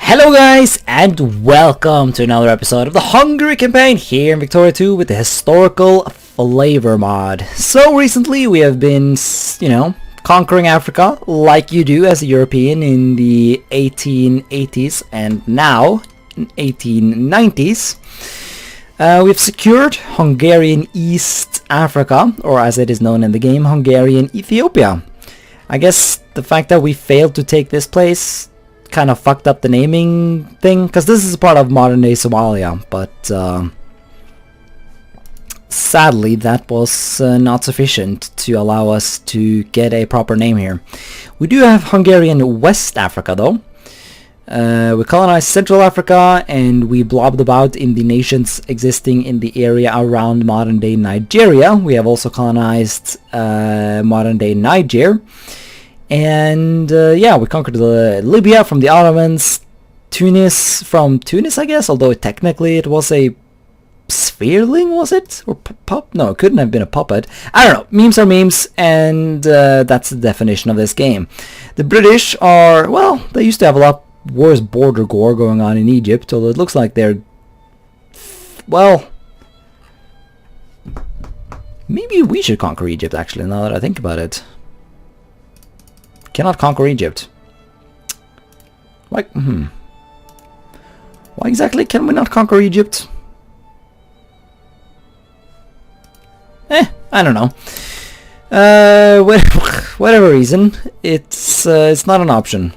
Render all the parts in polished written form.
Hello guys, and welcome to another episode of the Hungary campaign here in Victoria 2 with the historical flavor mod. So recently we have been, conquering Africa like you do as a European in the 1880s and now in 1890s. We've secured Hungarian East Africa, or as it is known in the game, Hungarian Ethiopia. I guess the fact that we failed to take this place kind of fucked up the naming thing, because this is part of modern day Somalia, but sadly that was not sufficient to allow us to get a proper name here. We do have Hungarian West Africa though. We colonized Central Africa and we blobbed about in the nations existing in the area around modern day Nigeria. We have also colonized modern day Niger. And we conquered Libya from the Ottomans, Tunis from Tunis, I guess, although technically it was a sphereling, was it? Or no, it couldn't have been a puppet. I don't know. Memes are memes, and that's the definition of this game. The British are, well, they used to have a lot worse border gore going on in Egypt, although it looks like they're, well, maybe we should conquer Egypt, actually, now that I think about it. Cannot conquer Egypt. Why exactly can we not conquer Egypt? I don't know. Whatever reason, it's not an option.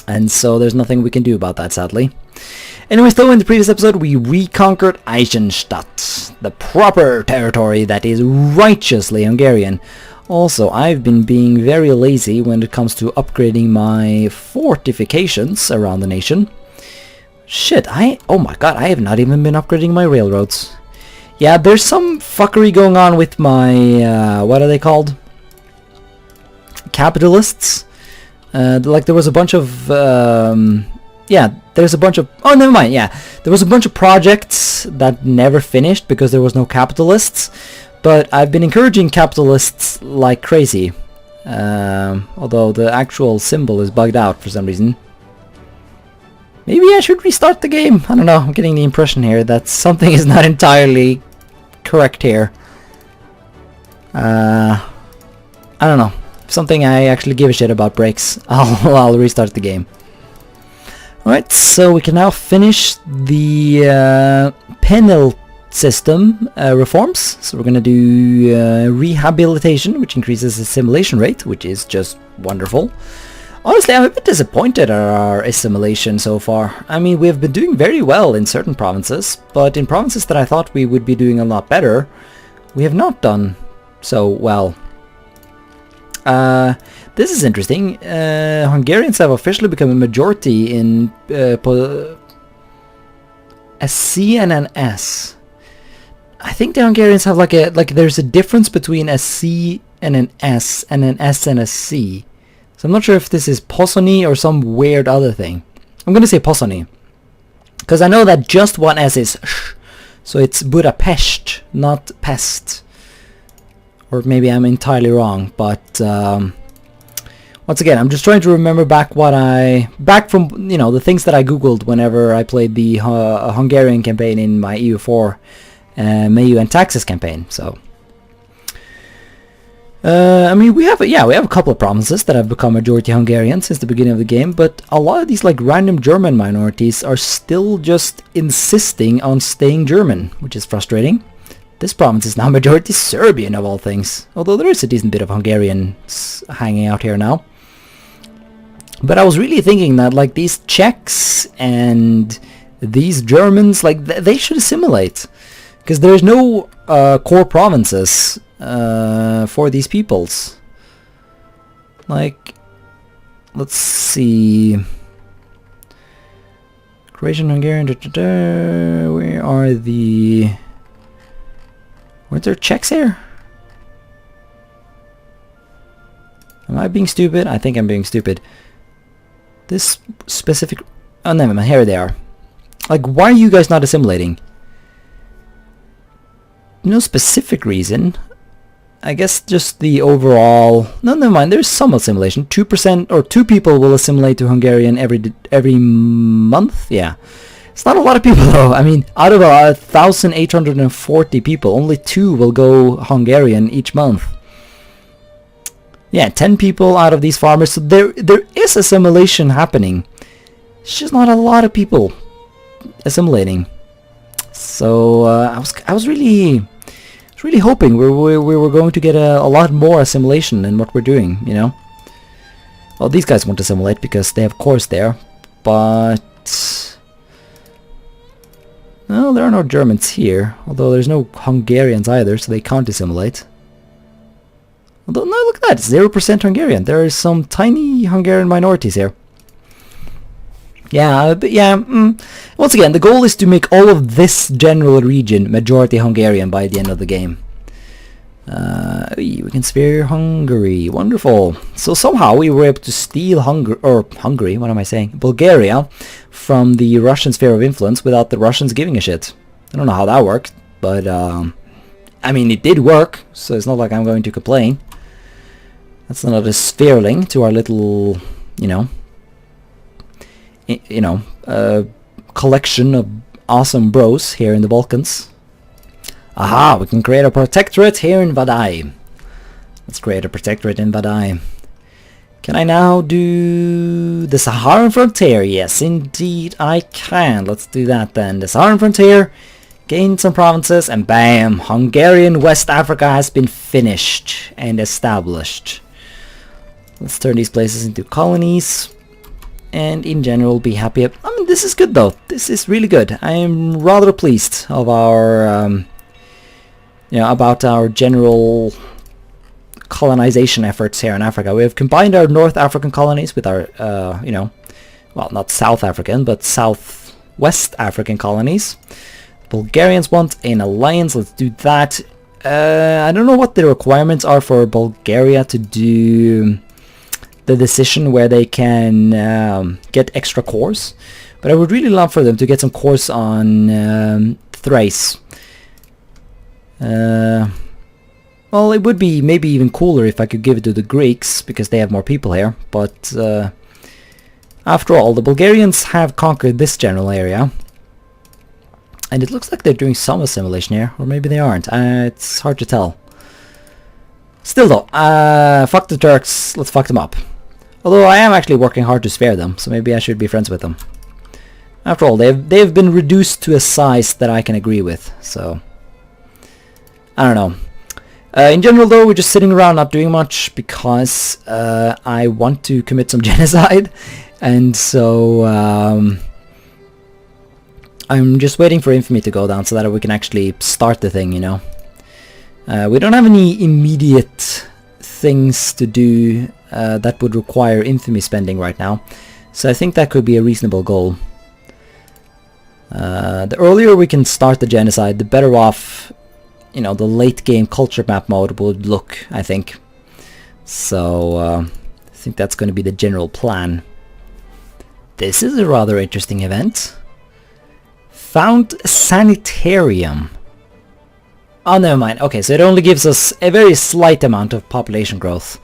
And so there's nothing we can do about that, sadly. Anyways, though, in the previous episode we reconquered Eisenstadt, the proper territory that is righteously Hungarian. Also, I've been being very lazy when it comes to upgrading my fortifications around the nation. Shit, oh my god, I have not even been upgrading my railroads. Yeah, there's some fuckery going on with my, what are they called? Capitalists? Like there was a bunch of, there's a bunch of, oh never mind, yeah. There was a bunch of projects that never finished because there was no capitalists. But I've been encouraging capitalists like crazy, although the actual symbol is bugged out for some reason. Maybe I should restart the game. I don't know, I'm getting the impression here that something is not entirely correct here. I don't know. Something I actually give a shit about breaks, I'll restart the game. Alright, so we can now finish the penal system reforms. So we're gonna do rehabilitation, which increases the assimilation rate, which is just wonderful. Honestly, I'm a bit disappointed at our assimilation so far. I mean, we've been doing very well in certain provinces, but in provinces that I thought we would be doing a lot better, we have not done so well. This is interesting. Hungarians have officially become a majority in a C and an S. I think the Hungarians have there's a difference between a C and an S and a C. So I'm not sure if this is Pozsony or some weird other thing. I'm gonna say Pozsony, because I know that just one S is sh, so it's Budapest, not Pest. Or maybe I'm entirely wrong, but once again, I'm just trying to remember back from the things that I googled whenever I played the Hungarian campaign in my EU4 Mayu and Taxes campaign. So I mean, we have a couple of provinces that have become majority Hungarian since the beginning of the game, but a lot of these like random German minorities are still just insisting on staying German, which is frustrating. This province is now majority Serbian of all things, although there is a decent bit of Hungarians hanging out here now. But I was really thinking that like these Czechs and these Germans, like they should assimilate. Because there's no core provinces for these peoples. Like, let's see. Croatian, Hungarian, where are the... Weren't there Czechs here? Am I being stupid? I think I'm being stupid. This specific... Oh, never mind. Here they are. Like, why are you guys not assimilating? No specific reason. I guess just the overall... No, never mind. There's some assimilation. 2% or 2 people will assimilate to Hungarian every month. Yeah. It's not a lot of people though. I mean, out of 1,840 people, only 2 will go Hungarian each month. Yeah, 10 people out of these farmers. So there is assimilation happening. It's just not a lot of people assimilating. So I was really hoping we were going to get a lot more assimilation in what we're doing, you know. Well, these guys won't assimilate because they have cores there, but no, there are no Germans here. Although there's no Hungarians either, so they can't assimilate. Although, no, look at that, 0% Hungarian. There are some tiny Hungarian minorities here. Yeah, but yeah, once again, the goal is to make all of this general region majority Hungarian by the end of the game. We can spare Hungary, wonderful. So somehow we were able to steal Hungary, what am I saying? Bulgaria from the Russian sphere of influence without the Russians giving a shit. I don't know how that worked, but I mean, it did work, so it's not like I'm going to complain. That's another sphereling to our little, collection of awesome bros here in the Balkans. Aha, we can create a protectorate here in Vadai. Let's create a protectorate in Vadai. Can I now do the Saharan frontier? Yes, indeed I can. Let's do that then. The Saharan frontier, gain some provinces, and bam, Hungarian West Africa has been finished and established. Let's turn these places into colonies. And in general be happy. I mean, this is good though. This is really good. I am rather pleased of our, about our general colonization efforts here in Africa. We have combined our North African colonies with our, well, not South African, but Southwest African colonies. Bulgarians want an alliance. Let's do that. I don't know what the requirements are for Bulgaria to do the decision where they can get extra cores, but I would really love for them to get some cores on Thrace. Well, it would be maybe even cooler if I could give it to the Greeks, because they have more people here, but after all, the Bulgarians have conquered this general area, and it looks like they're doing some assimilation here, or maybe they aren't. It's hard to tell. Still though, fuck the Turks, let's fuck them up. Although I am actually working hard to spare them, so maybe I should be friends with them. After all, they've been reduced to a size that I can agree with, so I don't know. In general though, we're just sitting around not doing much because I want to commit some genocide, and so I'm just waiting for infamy to go down so that we can actually start the thing, you know. We don't have any immediate things to do that would require infamy spending right now, so I think that could be a reasonable goal. The earlier we can start the genocide, the better off, the late game culture map mode would look, I think. So I think that's going to be the general plan. This is a rather interesting event. Found a sanitarium. Oh, never mind. Okay, so it only gives us a very slight amount of population growth.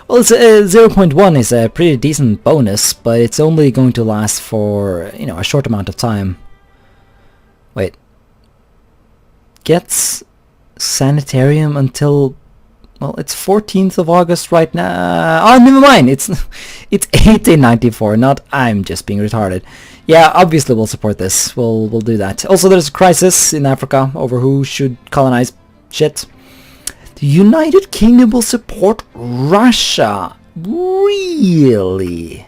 Well, it's 0.1 is a pretty decent bonus, but it's only going to last for, a short amount of time. Wait. Gets sanitarium until, well, it's 14th of August right now. Oh, never mind. It's 1894, not I'm just being retarded. Yeah, obviously we'll support this. We'll do that. Also, there's a crisis in Africa over who should colonize shit. The United Kingdom will support Russia. Really?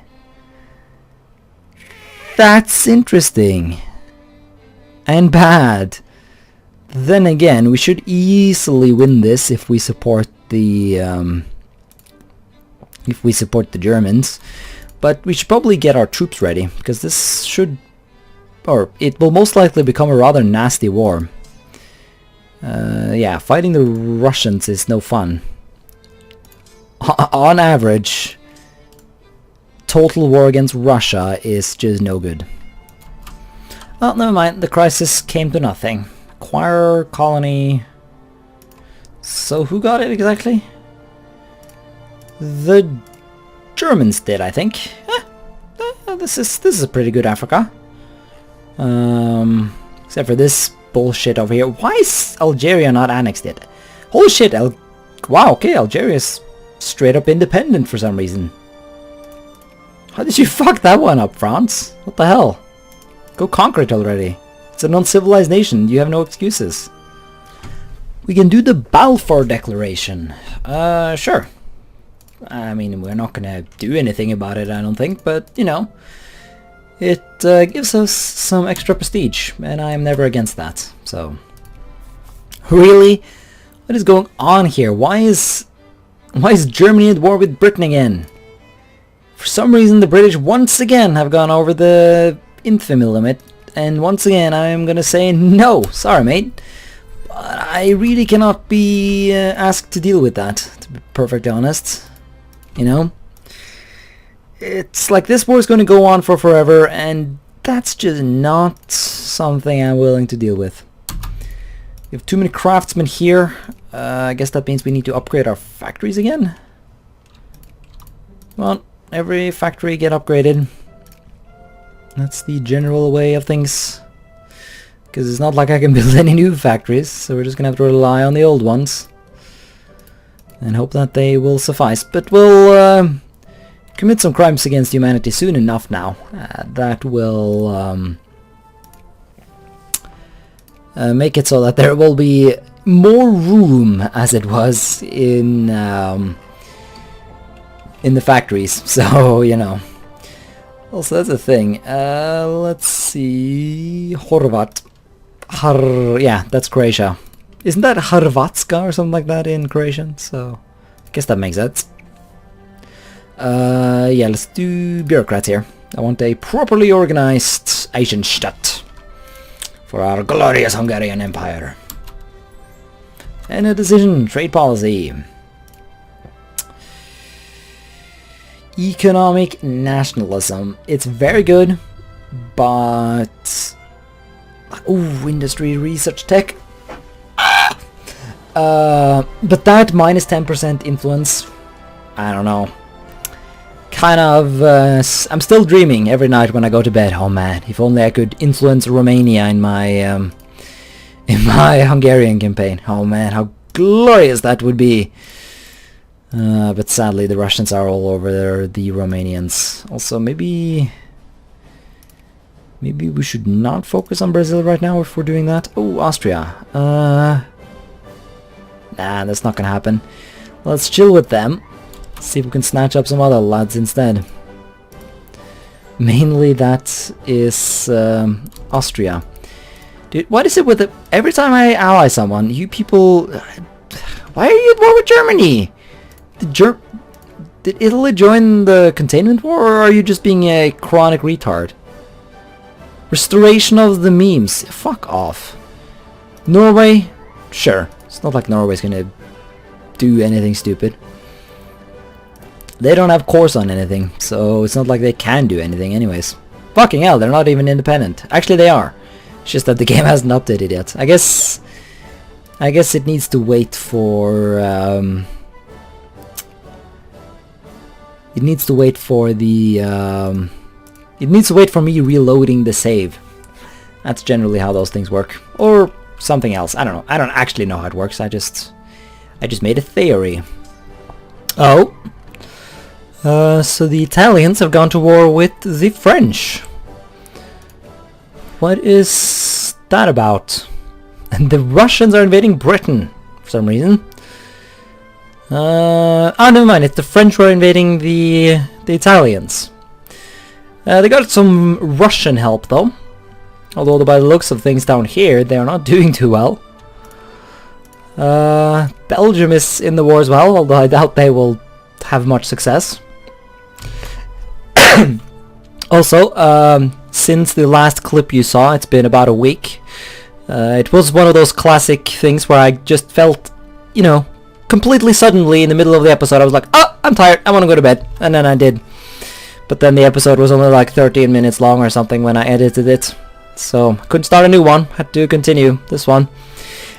That's interesting. And bad. Then again, we should easily win this if we support the Germans. But we should probably get our troops ready, because this should, or it will most likely become a rather nasty war. Yeah, fighting the Russians is no fun. On average, total war against Russia is just no good. Well, never mind, the crisis came to nothing. Acquire colony. So who got it exactly? The Germans did, I think. This is a pretty good Africa. Except for this bullshit over here. Why is Algeria not annexed yet? Holy shit, wow, okay, Algeria is straight up independent for some reason. How did you fuck that one up, France? What the hell? Go conquer it already. It's an uncivilized nation, you have no excuses. We can do the Balfour Declaration. Sure. I mean, we're not gonna do anything about it, I don't think, but, you know, it gives us some extra prestige, and I'm never against that, so. Really? What is going on here? Why is Germany at war with Britain again? For some reason, the British once again have gone over the infamy limit, and once again, I'm gonna say no. Sorry, mate. But I really cannot be asked to deal with that, to be perfectly honest. You know? It's like this war is going to go on for forever, and that's just not something I'm willing to deal with. We have too many craftsmen here. I guess that means we need to upgrade our factories again. Come on, every factory get upgraded. That's the general way of things. Because it's not like I can build any new factories, so we're just going to have to rely on the old ones. And hope that they will suffice. But we'll commit some crimes against humanity soon enough now. That will make it so that there will be more room, as it was in the factories. So, you know. Also, that's a thing. Let's see. Horvat. Yeah, that's Croatia. Isn't that Hrvatska or something like that in Croatian? So, I guess that makes sense. Yeah, let's do bureaucrats here. I want a properly organized Eisenstadt for our glorious Hungarian Empire. And a decision, trade policy. Economic nationalism. It's very good, but... Ooh, industry, research, tech. But that minus 10% influence, I don't know. Kind of, I'm still dreaming every night when I go to bed. Oh man, if only I could influence Romania in my Hungarian campaign. Oh man, how glorious that would be. But sadly, the Russians are all over there, the Romanians. Also, maybe we should not focus on Brazil right now if we're doing that. Oh, Austria. Nah, that's not gonna happen. Let's chill with them. See if we can snatch up some other lads instead. Mainly that is Austria. Dude, what is it with every time I ally someone, you people... Why are you at war with Germany? Did Italy join the containment war, or are you just being a chronic retard? Restoration of the memes. Fuck off. Norway? Sure. It's not like Norway's gonna do anything stupid. They don't have cores on anything, so it's not like they can do anything anyways. Fucking hell, they're not even independent. Actually, they are. It's just that the game hasn't updated yet. I guess it needs to wait for... It needs to wait for the... It needs to wait for me reloading the save. That's generally how those things work. Or something else. I don't know. I don't actually know how it works. I just made a theory. Oh. So the Italians have gone to war with the French. What is that about? And the Russians are invading Britain for some reason. Never mind. It's the French who are invading the Italians. They got some Russian help though. Although by the looks of things down here, they are not doing too well. Belgium is in the war as well, although I doubt they will have much success. Also, since the last clip you saw, it's been about a week. It was one of those classic things where I just felt, you know, completely suddenly in the middle of the episode, I was like, oh, I'm tired, I want to go to bed. And then I did. But then the episode was only like 13 minutes long or something when I edited it. So, couldn't start a new one, had to continue this one.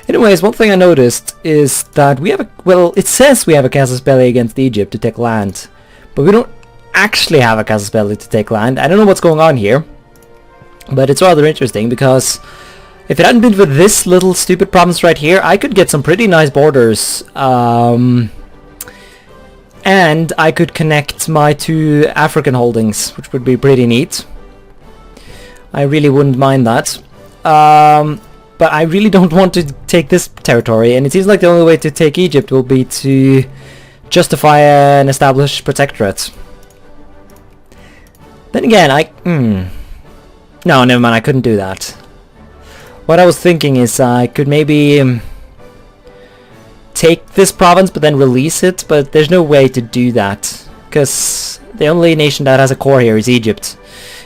Anyways, one thing I noticed is that we have a, well, it says we have a casus belli against Egypt to take land, but we don't actually have a casus belli to take land. I don't know what's going on here, but it's rather interesting because if it hadn't been for this little stupid province right here, I could get some pretty nice borders, and I could connect my 2 African holdings, which would be pretty neat. I really wouldn't mind that. But I really don't want to take this territory, and it seems like the only way to take Egypt will be to justify an established protectorate. Then again, no, never mind, I couldn't do that. What I was thinking is I could maybe take this province but then release it, but there's no way to do that, because the only nation that has a core here is Egypt.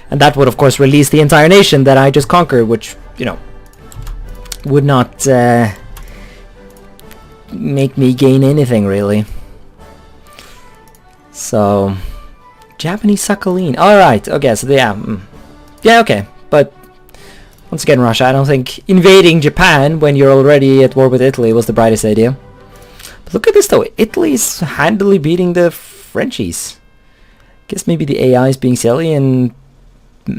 And that would of course release the entire nation that I just conquered, which, you know, would not make me gain anything really. So, Japanese Sakhalin. Alright, okay, so yeah, okay. But, once again, Russia, I don't think invading Japan when you're already at war with Italy was the brightest idea. But look at this though, Italy's handily beating the Frenchies. Guess maybe the AI is being silly and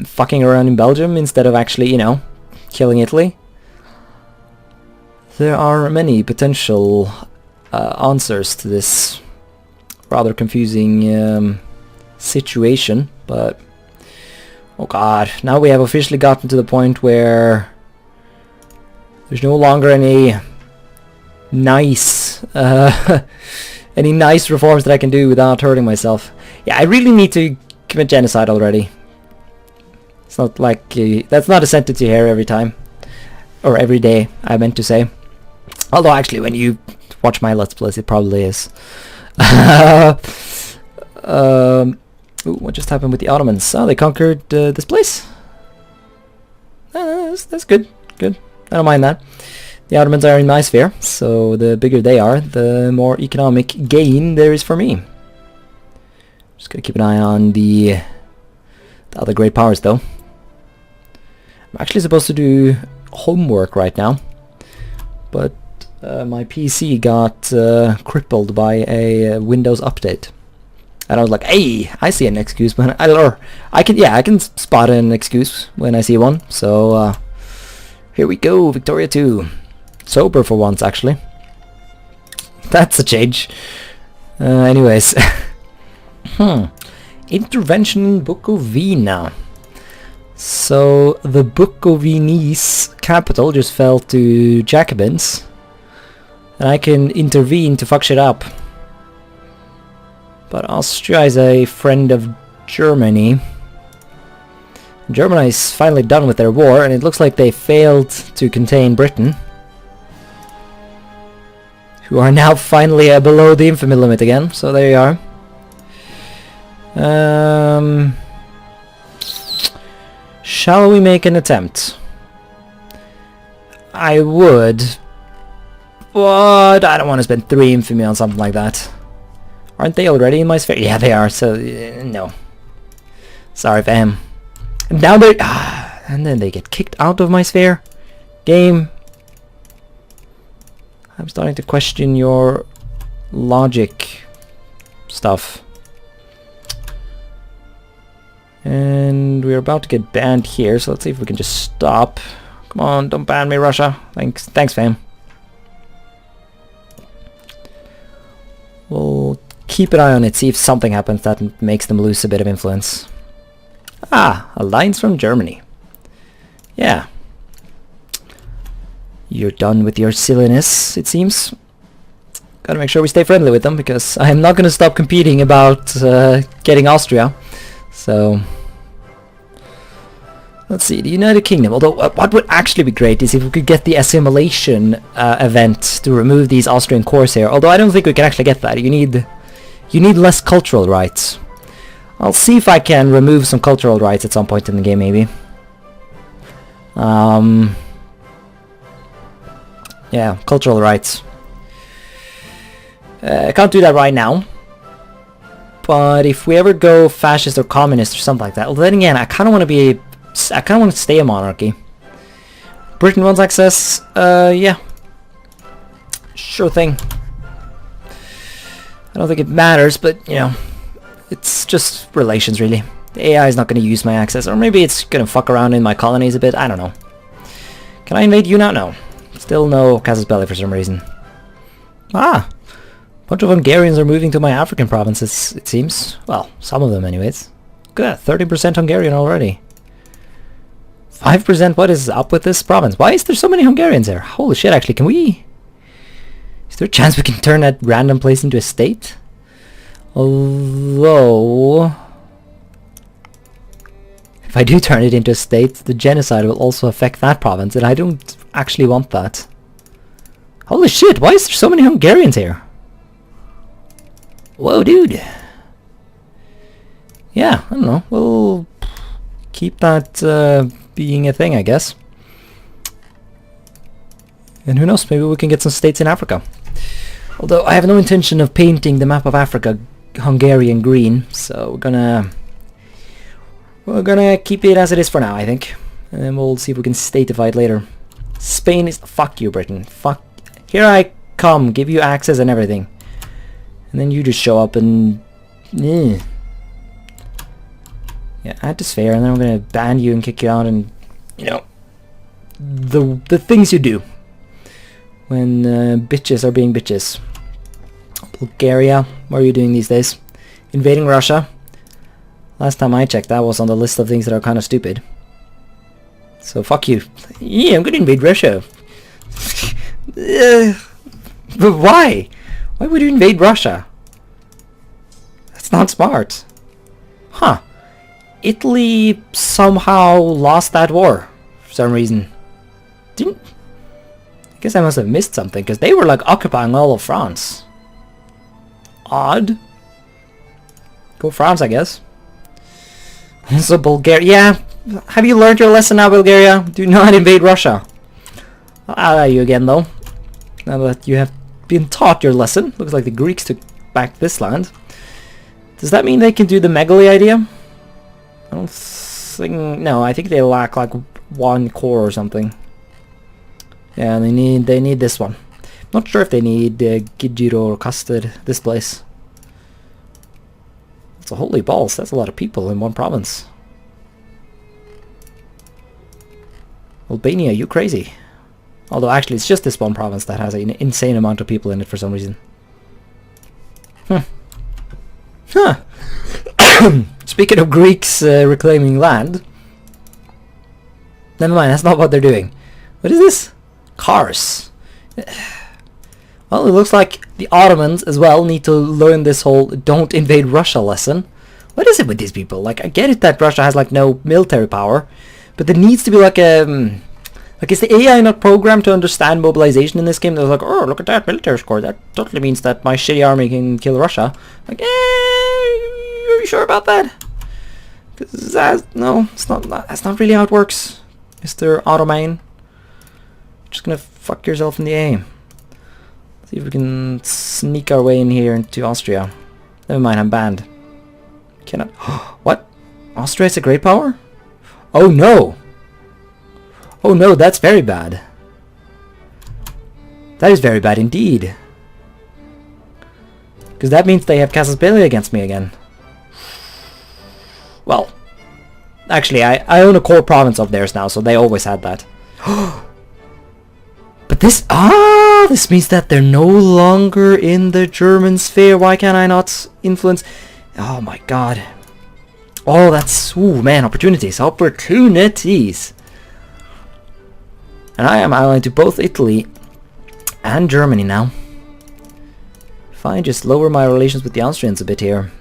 fucking around in Belgium instead of actually, you know, killing Italy. There are many potential answers to this rather confusing situation, but oh god, now we have officially gotten to the point where there's no longer any nice any nice reforms that I can do without hurting myself. Yeah, I really need to commit genocide already. It's not like that's not a sentence you hear every time or every day, I meant to say. Although actually when you watch my Let's Plays it probably is. Ooh, what just happened with the Ottomans? Oh, they conquered this place. That's good. Good. I don't mind that. The Ottomans are in my sphere, so the bigger they are, the more economic gain there is for me. Just gotta keep an eye on the other great powers, though. I'm actually supposed to do homework right now, but my PC got crippled by a Windows update. And I was like, hey, I see an excuse, but I can spot an excuse when I see one. So here we go, Victoria 2. Sober for once, actually. That's a change. Anyways. Intervention in Bukovina. So the Bukovinese capital just fell to Jacobins. And I can intervene to fuck shit up. But Austria is a friend of Germany. Germany is finally done with their war, and it looks like they failed to contain Britain, who are now finally below the infamy limit again. So there you are. Shall we make an attempt? I would, but I don't want to spend 3 infamy on something like that. Aren't they already in my sphere? Yeah, they are, so no. Sorry, fam. And now they and then they get kicked out of my sphere. Game. I'm starting to question your logic stuff. And we're about to get banned here, so let's see if we can just stop. Come on, don't ban me, Russia. Thanks, fam. We'll keep an eye on it, see if something happens that makes them lose a bit of influence. Ah, alliance from Germany. Yeah. You're done with your silliness, it seems. Gotta make sure we stay friendly with them, because I'm not gonna stop competing about getting Austria. So, let's see, the United Kingdom. Although, what would actually be great is if we could get the assimilation event to remove these Austrian cores here. Although I don't think we can actually get that. You need less cultural rights. I'll see if I can remove some cultural rights at some point in the game, maybe. Yeah, cultural rights. I can't do that right now. But if we ever go fascist or communist or something like that, well, then again, I kind of want to stay a monarchy. Britain wants access. Yeah, Sure thing. I don't think it matters, but, you know, it's just relations, really. The AI is not going to use my access, or maybe it's going to fuck around in my colonies a bit, I don't know. Can I invade you now? No. Still no casus belli for some reason. Ah! A bunch of Hungarians are moving to my African provinces, it seems. Well, some of them anyways. Look at that, 30% Hungarian already. 5%, what is up with this province? Why is there so many Hungarians there? Holy shit, actually, can we... Is there a chance we can turn that random place into a state? Although... If I do turn it into a state, the genocide will also affect that province, and I don't actually want that. Holy shit, why is there so many Hungarians here? Whoa, dude. Yeah, I don't know. We'll keep that being a thing, I guess. And who knows, maybe we can get some states in Africa. Although I have no intention of painting the map of Africa Hungarian green, so we're gonna keep it as it is for now, I think. And then we'll see if we can stateify it later. Spain is... Fuck you, Britain. Fuck... Here I come, give you access and everything. And then you just show up and... Yeah, add to sphere, and then I'm gonna ban you and kick you out, and... You know... The things you do when bitches are being bitches. Bulgaria, what are you doing these days? Invading Russia. Last time I checked, that was on the list of things that are kind of stupid. So fuck you. Yeah, I'm gonna invade Russia. But why? Why would you invade Russia? That's not smart. Huh. Italy somehow lost that war for some reason. I guess I must have missed something, because they were like occupying all of France. Odd. Go France, I guess. Also Bulgaria. Yeah, have you learned your lesson now, Bulgaria? Do not invade Russia. I'll allow you again, though. Now that you have been taught your lesson. Looks like the Greeks took back this land. Does that mean they can do the Megali idea? I don't think... No, I think they lack like one core or something. Yeah, they need this one. Not sure if they need Gijiro or Custard, this place. It's a holy balls, that's a lot of people in one province. Albania, you crazy. Although actually it's just this one province that has an insane amount of people in it for some reason. Huh. Speaking of Greeks reclaiming land. Never mind, that's not what they're doing. What is this? Cars. Well, it looks like the Ottomans as well need to learn this whole don't invade Russia lesson. What is it with these people? Like, I get it that Russia has like no military power, but there needs to be like a... Like, is the AI not programmed to understand mobilization in this game? They're like, oh, look at that military score. That totally means that my shitty army can kill Russia. Like, are you sure about that? Because no, it's not. That's not really how it works, Mr. Ottoman. Just gonna fuck yourself in the aim. See if we can sneak our way in here into Austria. Never mind, I'm banned. Cannot. What? Austria is a great power? Oh no! Oh no, that's very bad. That is very bad indeed. Because that means they have casus belli against me again. Well, actually, I own a core province of theirs now, so they always had that. But this... Ah! This means that they're no longer in the German sphere. Why can I not influence... Oh my god. Oh, that's... Ooh, man, opportunities. Opportunities! And I am allied to both Italy and Germany now. If I just lower my relations with the Austrians a bit here.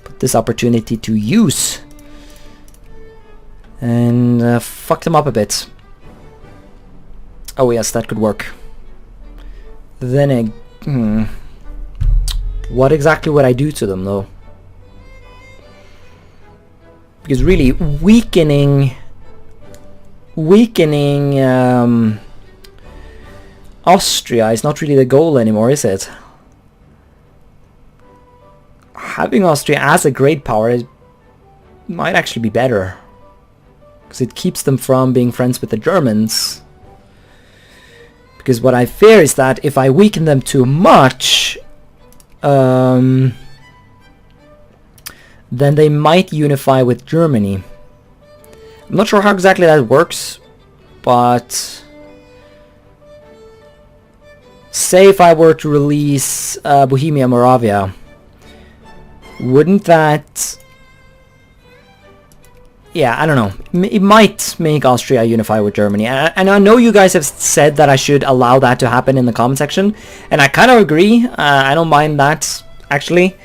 Put this opportunity to use. And fuck them up a bit. Oh yes, that could work. Then what exactly would I do to them though? Because really, weakening Austria is not really the goal anymore, is it? Having Austria as a great power might actually be better. Because it keeps them from being friends with the Germans. Because what I fear is that if I weaken them too much, then they might unify with Germany. I'm not sure how exactly that works, but say if I were to release Bohemia Moravia, wouldn't that... Yeah, I don't know. It might make Austria unify with Germany. And I know you guys have said that I should allow that to happen in the comment section. And I kind of agree. I don't mind that, actually.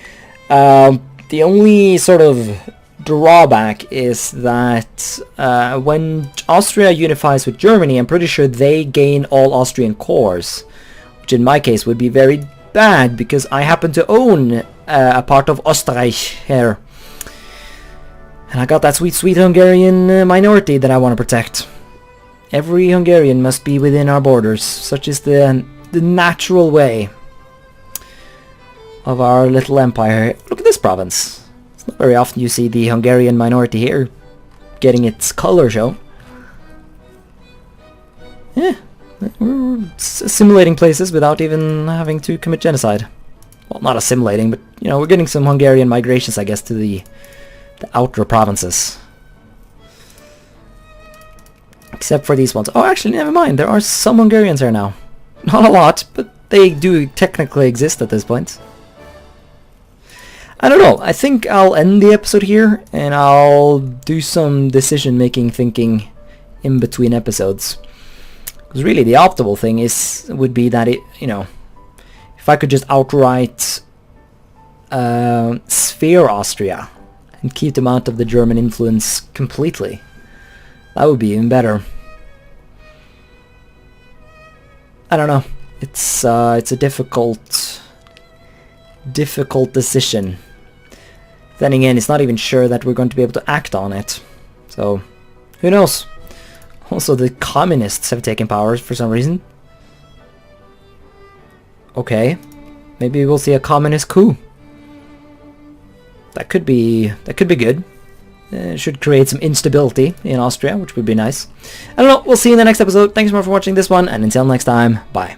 The only sort of drawback is that when Austria unifies with Germany, I'm pretty sure they gain all Austrian cores. Which in my case would be very bad, because I happen to own a part of Österreich here. And I got that sweet, sweet Hungarian minority that I want to protect. Every Hungarian must be within our borders. Such is the natural way of our little empire. Look at this province. It's not very often you see the Hungarian minority here getting its color show. Yeah, we're assimilating places without even having to commit genocide. Well, not assimilating, but, you know, we're getting some Hungarian migrations, I guess, to the outer provinces. Except for these ones. Oh, actually, never mind. There are some Hungarians here now. Not a lot, but they do technically exist at this point. I don't know. I think I'll end the episode here, and I'll do some decision-making thinking in between episodes. Because really, the optimal thing would be that if I could just outright sphere Austria and keep them out of the German influence completely. That would be even better. I don't know. It's a difficult decision. Then again, it's not even sure that we're going to be able to act on it. So, who knows? Also, the communists have taken power for some reason. Okay, maybe we'll see a communist coup. That could be good. It should create some instability in Austria, which would be nice. I don't know, we'll see you in the next episode. Thanks more for watching this one, and until next time, bye.